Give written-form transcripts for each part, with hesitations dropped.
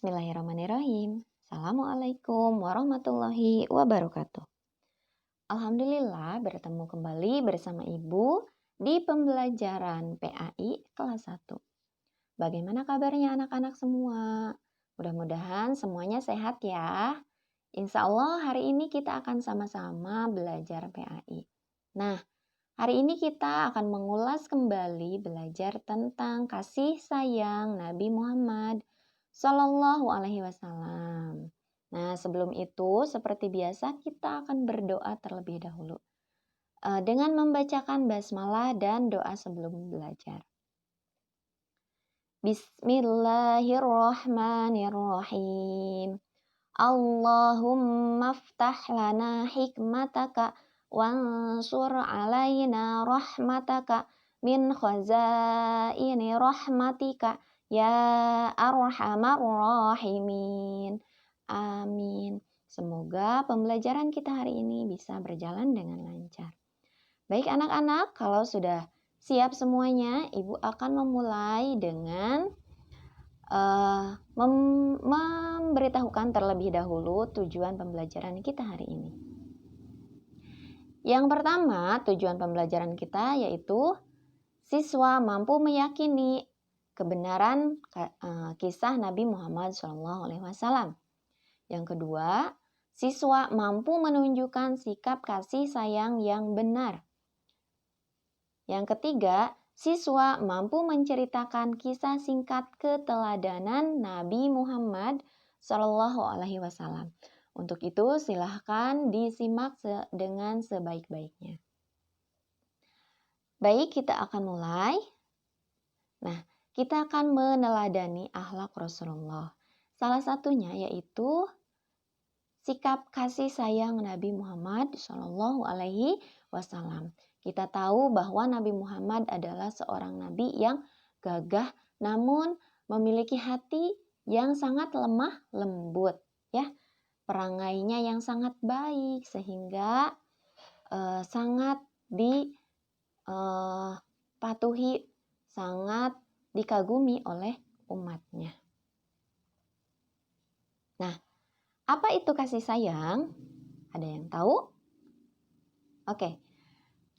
Bismillahirrahmanirrahim. Assalamualaikum warahmatullahi wabarakatuh. Alhamdulillah bertemu kembali bersama Ibu di pembelajaran PAI kelas 1. Bagaimana kabarnya anak-anak semua? Mudah-mudahan semuanya sehat ya. Insya Allah hari ini kita akan sama-sama belajar PAI. Nah, hari ini kita akan mengulas kembali belajar tentang kasih sayang Nabi Muhammad Sallallahu Alaihi Wasallam. Nah, sebelum itu, seperti biasa, kita akan berdoa terlebih dahulu dengan membacakan basmalah dan doa sebelum belajar. Bismillahirrahmanirrahim. Allahumma ftah lana hikmataka wansur alaina rahmataka min khazaini rahmatika ya arhamar rahimin. Amin. Semoga pembelajaran kita hari ini bisa berjalan dengan lancar. Baik anak-anak, kalau sudah siap semuanya, Ibu akan memulai dengan memberitahukan terlebih dahulu tujuan pembelajaran kita hari ini. Yang pertama, tujuan pembelajaran kita yaitu siswa mampu meyakini kebenaran kisah Nabi Muhammad SAW. Yang kedua, siswa mampu menunjukkan sikap kasih sayang yang benar. Yang ketiga, siswa mampu menceritakan kisah singkat keteladanan Nabi Muhammad SAW. Untuk itu, silahkan disimak dengan sebaik-baiknya. Baik, kita akan mulai. Nah, kita akan meneladani akhlak Rasulullah. Salah satunya yaitu sikap kasih sayang Nabi Muhammad SAW. Kita tahu bahwa Nabi Muhammad adalah seorang nabi yang gagah namun memiliki hati yang sangat lemah lembut, ya. Perangainya yang sangat baik sehingga sangat dipatuhi, sangat dikagumi oleh umatnya. Nah, apa itu kasih sayang? Ada yang tahu? Oke.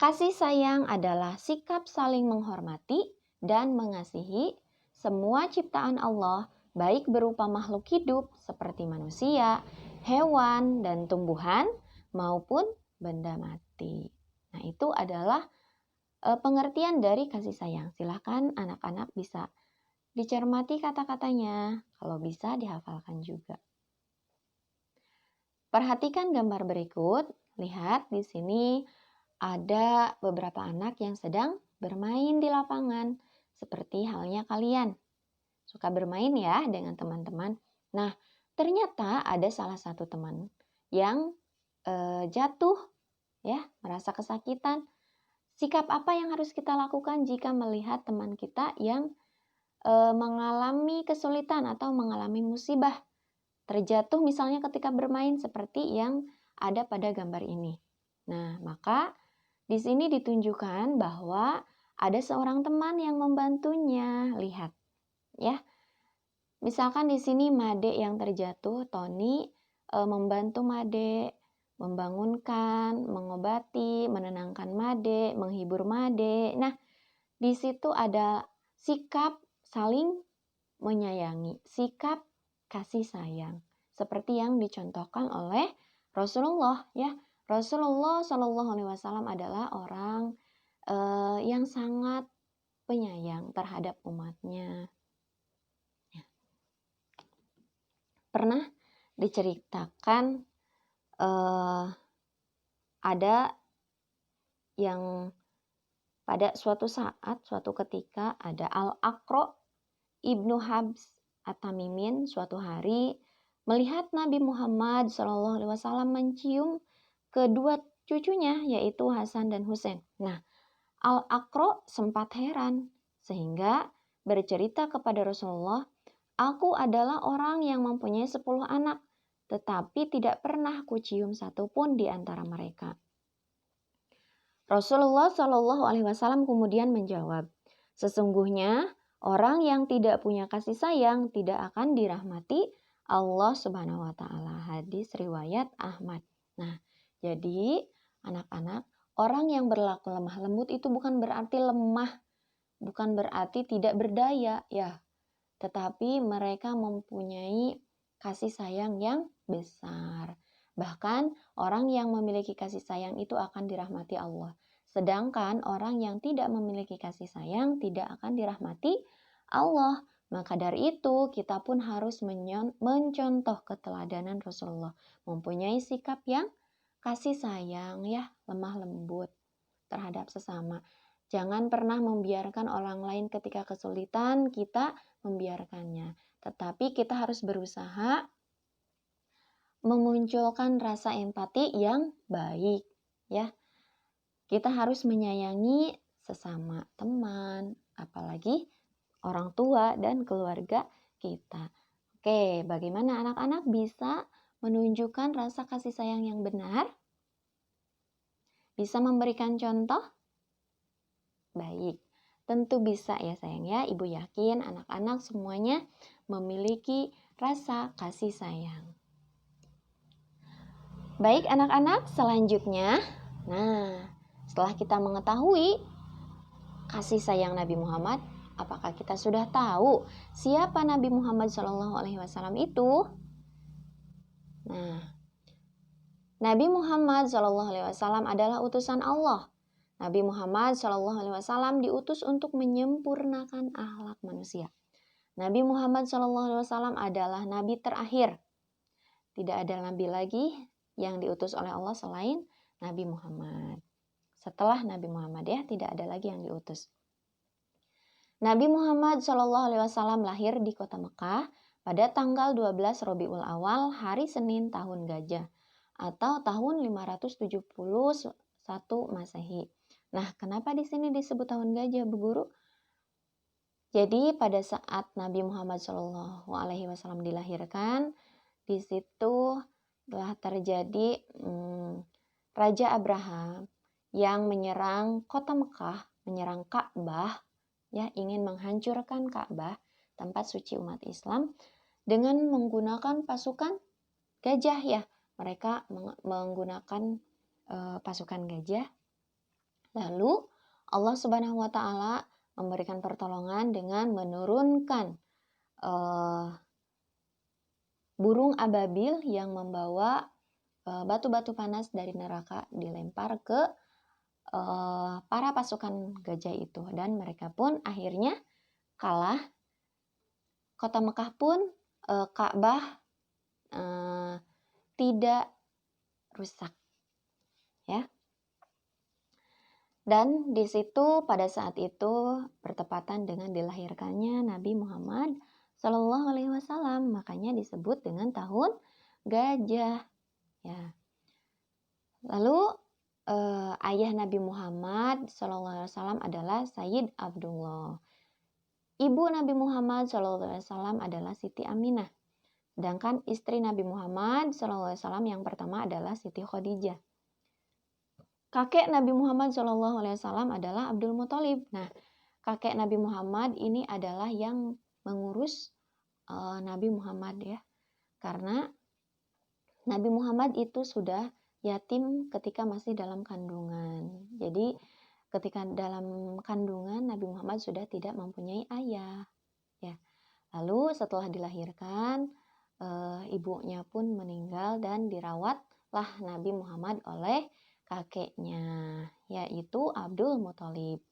Kasih sayang adalah sikap saling menghormati dan mengasihi semua ciptaan Allah, baik berupa makhluk hidup seperti manusia, hewan, dan tumbuhan, maupun benda mati. Nah, itu adalah pengertian dari kasih sayang. Silahkan anak-anak bisa dicermati kata-katanya, kalau bisa dihafalkan juga. Perhatikan gambar berikut. Lihat di sini ada beberapa anak yang sedang bermain di lapangan. Seperti halnya kalian. Suka bermain ya dengan teman-teman. Nah, ternyata ada salah satu teman yang jatuh, ya, merasa kesakitan. Sikap apa yang harus kita lakukan jika melihat teman kita yang mengalami kesulitan atau mengalami musibah? Terjatuh misalnya ketika bermain seperti yang ada pada gambar ini. Nah, maka di sini ditunjukkan bahwa ada seorang teman yang membantunya. Lihat, ya. Misalkan di sini Made yang terjatuh, Tony membantu Made, membangunkan, mengobati, menenangkan Made, menghibur Made. Nah, di situ ada sikap saling menyayangi, sikap kasih sayang, seperti yang dicontohkan oleh Rasulullah, ya. Rasulullah Shallallahu Alaihi Wasallam adalah orang yang sangat penyayang terhadap umatnya. Ya. Pernah diceritakan ada yang pada suatu saat, suatu ketika ada Al-Aqra Ibnu Habs At-Tamimin suatu hari melihat Nabi Muhammad SAW mencium kedua cucunya yaitu Hasan dan Husain. Nah, Al-Aqra sempat heran sehingga bercerita kepada Rasulullah, "Aku adalah orang yang mempunyai 10 anak, tetapi tidak pernah kucium satupun di antara mereka." Rasulullah Shallallahu Alaihi Wasallam kemudian menjawab, "Sesungguhnya Orang yang tidak punya kasih sayang tidak akan dirahmati Allah Subhanahu wa taala. Hadis riwayat Ahmad. Nah, jadi anak-anak, orang yang berlaku lemah lembut itu bukan berarti lemah, bukan berarti tidak berdaya ya, tetapi mereka mempunyai kasih sayang yang besar. Bahkan orang yang memiliki kasih sayang itu akan dirahmati Allah. Sedangkan orang yang tidak memiliki kasih sayang tidak akan dirahmati Allah. Maka dari itu kita pun harus mencontoh keteladanan Rasulullah. Mempunyai sikap yang kasih sayang ya, lemah lembut terhadap sesama. Jangan pernah membiarkan orang lain ketika kesulitan, kita membiarkannya. Tetapi kita harus berusaha memunculkan rasa empati yang baik, ya. Kita harus menyayangi sesama teman, apalagi orang tua dan keluarga kita. Oke, bagaimana anak-anak bisa menunjukkan rasa kasih sayang yang benar? Bisa memberikan contoh? Baik, tentu bisa ya sayang ya. Ibu yakin anak-anak semuanya memiliki rasa kasih sayang. Baik anak-anak, selanjutnya. Nah, setelah kita mengetahui kasih sayang Nabi Muhammad, apakah kita sudah tahu siapa Nabi Muhammad SAW itu? Nah, Nabi Muhammad SAW adalah utusan Allah. Nabi Muhammad SAW diutus untuk menyempurnakan akhlak manusia. Nabi Muhammad SAW adalah nabi terakhir. Tidak ada nabi lagi yang diutus oleh Allah selain Nabi Muhammad. Setelah Nabi Muhammad ya, tidak ada lagi yang diutus. Nabi Muhammad SAW lahir di kota Mekah pada tanggal 12 Rabiul Awal, hari Senin tahun Gajah, atau tahun 571 Masehi. Nah, kenapa di sini disebut tahun Gajah, Bu Guru? Jadi pada saat Nabi Muhammad SAW dilahirkan, di situ telah terjadi Raja Abraham yang menyerang kota Mekah, menyerang Ka'bah, ya, ingin menghancurkan Ka'bah, tempat suci umat Islam, dengan menggunakan pasukan gajah ya. Mereka menggunakan pasukan gajah. Lalu Allah Subhanahu wa taala memberikan pertolongan dengan menurunkan burung ababil yang membawa batu-batu panas dari neraka dilempar ke para pasukan gajah itu, dan mereka pun akhirnya kalah. Kota Mekah pun Ka'bah tidak rusak, ya. Dan di situ pada saat itu bertepatan dengan dilahirkannya Nabi Muhammad Shallallahu Alaihi Wasallam, makanya disebut dengan tahun gajah, ya. Lalu ayah Nabi Muhammad Shallallahu Alaihi Wasallam adalah Sayyid Abdullah. Ibu Nabi Muhammad SAW adalah Siti Aminah. Sedangkan istri Nabi Muhammad SAW yang pertama adalah Siti Khadijah. Kakek Nabi Muhammad SAW adalah Abdul Muthalib. Nah, kakek Nabi Muhammad ini adalah yang mengurus Nabi Muhammad ya. Karena Nabi Muhammad itu sudah yatim ketika masih dalam kandungan. Jadi ketika dalam kandungan Nabi Muhammad sudah tidak mempunyai ayah, ya. Lalu setelah dilahirkan, ibunya pun meninggal dan dirawatlah Nabi Muhammad oleh kakeknya, yaitu Abdul Muthalib.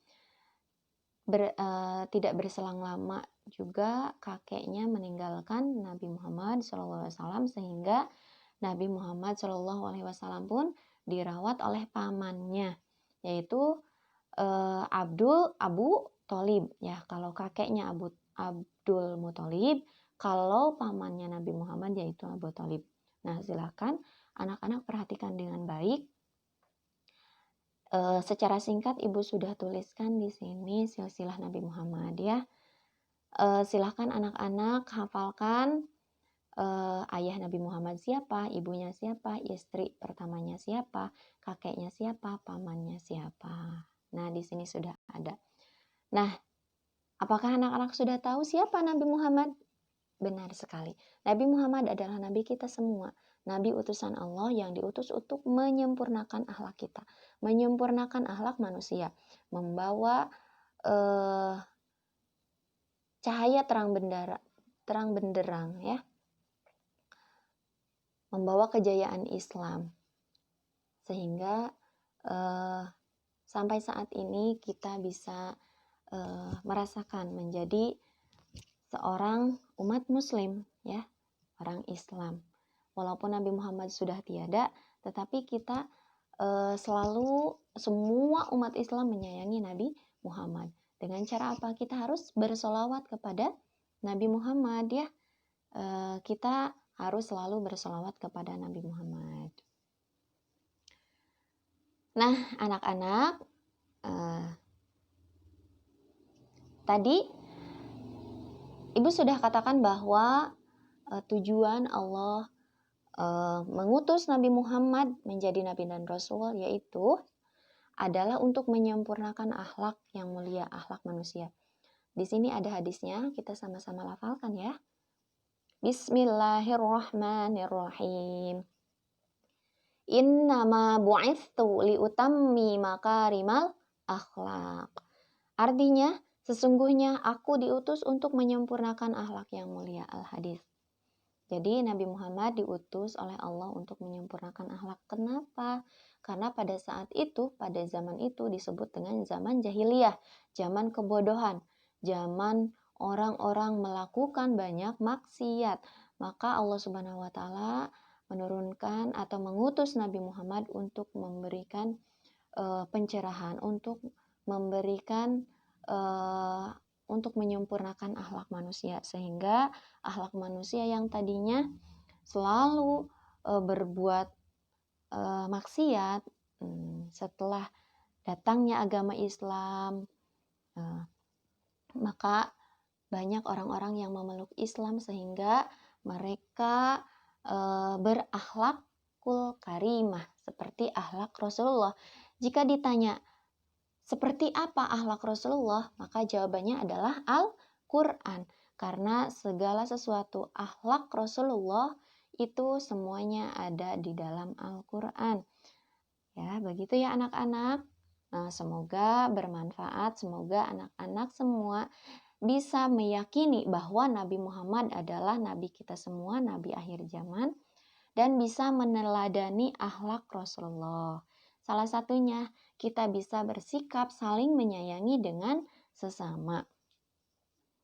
Tidak berselang lama juga kakeknya meninggalkan Nabi Muhammad SAW, sehingga Nabi Muhammad SAW pun dirawat oleh pamannya, yaitu Abu Thalib ya. Kalau kakeknya Abdul Muthalib, kalau pamannya Nabi Muhammad yaitu Abu Thalib. Nah, silakan anak-anak perhatikan dengan baik. Secara singkat Ibu sudah tuliskan di sini silsilah Nabi Muhammad ya. Silakan anak-anak hafalkan ayah Nabi Muhammad siapa, ibunya siapa, istri pertamanya siapa, kakeknya siapa, pamannya siapa. Nah, di sini sudah ada. Nah, Apakah anak-anak sudah tahu siapa Nabi Muhammad? Benar sekali. Nabi Muhammad adalah nabi kita semua. Nabi utusan Allah yang diutus untuk menyempurnakan akhlak kita, menyempurnakan akhlak manusia, membawa cahaya terang benderang ya, membawa kejayaan Islam. Sehingga sampai saat ini kita bisa merasakan menjadi seorang umat muslim ya, orang Islam. Walaupun Nabi Muhammad sudah tiada, tetapi kita selalu semua umat Islam menyayangi Nabi Muhammad. Dengan cara apa? Kita harus bersolawat kepada Nabi Muhammad ya. Kita harus selalu bersolawat kepada Nabi Muhammad. Nah, anak-anak, tadi Ibu sudah katakan bahwa tujuan Allah mengutus Nabi Muhammad menjadi Nabi dan Rasul yaitu adalah untuk menyempurnakan akhlak yang mulia, akhlak manusia. Di sini ada hadisnya, kita sama-sama lafalkan ya. Bismillahirrahmanirrahim. Innama bu'ithu liutammi makarimal akhlak. Artinya, sesungguhnya aku diutus untuk menyempurnakan akhlak yang mulia. Al-Hadis. Jadi Nabi Muhammad diutus oleh Allah untuk menyempurnakan akhlak. Kenapa? Karena pada saat itu, pada zaman itu disebut dengan zaman jahiliyah, zaman kebodohan, zaman orang-orang melakukan banyak maksiat. Maka Allah Subhanahu wa taala menurunkan atau mengutus Nabi Muhammad untuk memberikan pencerahan, untuk memberikan untuk menyempurnakan akhlak manusia, sehingga akhlak manusia yang tadinya selalu berbuat maksiat, setelah datangnya agama Islam, maka banyak orang-orang yang memeluk Islam sehingga mereka berakhlakul karimah seperti akhlak Rasulullah. Jika ditanya seperti apa akhlak Rasulullah, maka jawabannya adalah Al-Quran. Karena segala sesuatu akhlak Rasulullah itu semuanya ada di dalam Al-Quran. Ya, begitu ya anak-anak. Nah, semoga bermanfaat, semoga anak-anak semua bisa meyakini bahwa Nabi Muhammad adalah Nabi kita semua, Nabi akhir zaman, dan bisa meneladani akhlak Rasulullah. Salah satunya, kita bisa bersikap saling menyayangi dengan sesama.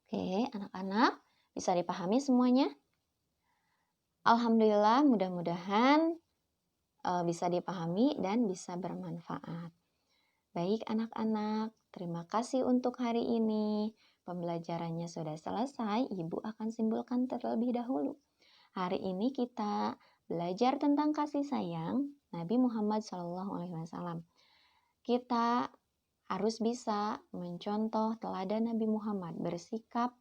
Oke, anak-anak, bisa dipahami semuanya? Alhamdulillah, mudah-mudahan bisa dipahami dan bisa bermanfaat. Baik anak-anak, terima kasih untuk hari ini. Pembelajarannya sudah selesai, Ibu akan simpulkan terlebih dahulu. Hari ini kita belajar tentang kasih sayang Nabi Muhammad SAW. Kita harus bisa mencontoh teladan Nabi Muhammad, bersikap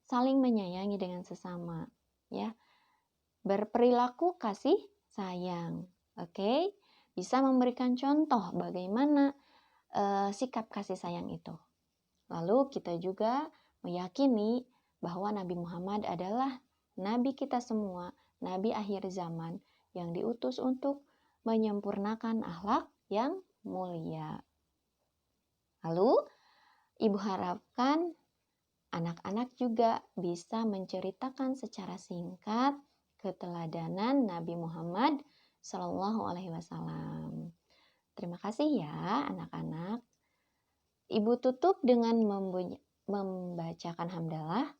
saling menyayangi dengan sesama, ya. Berperilaku kasih sayang, oke? Bisa memberikan contoh bagaimana sikap kasih sayang itu. Lalu kita juga meyakini bahwa Nabi Muhammad adalah Nabi kita semua, Nabi akhir zaman yang diutus untuk menyempurnakan akhlak yang mulia. Lalu, Ibu harapkan anak-anak juga bisa menceritakan secara singkat keteladanan Nabi Muhammad Shallallahu Alaihi Wasallam. Terima kasih ya anak-anak. Ibu tutup dengan membacakan hamdalah.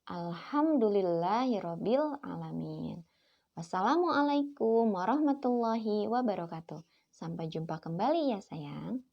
Alhamdulillahirabbil alamin. Wassalamualaikum warahmatullahi wabarakatuh. Sampai jumpa kembali ya sayang.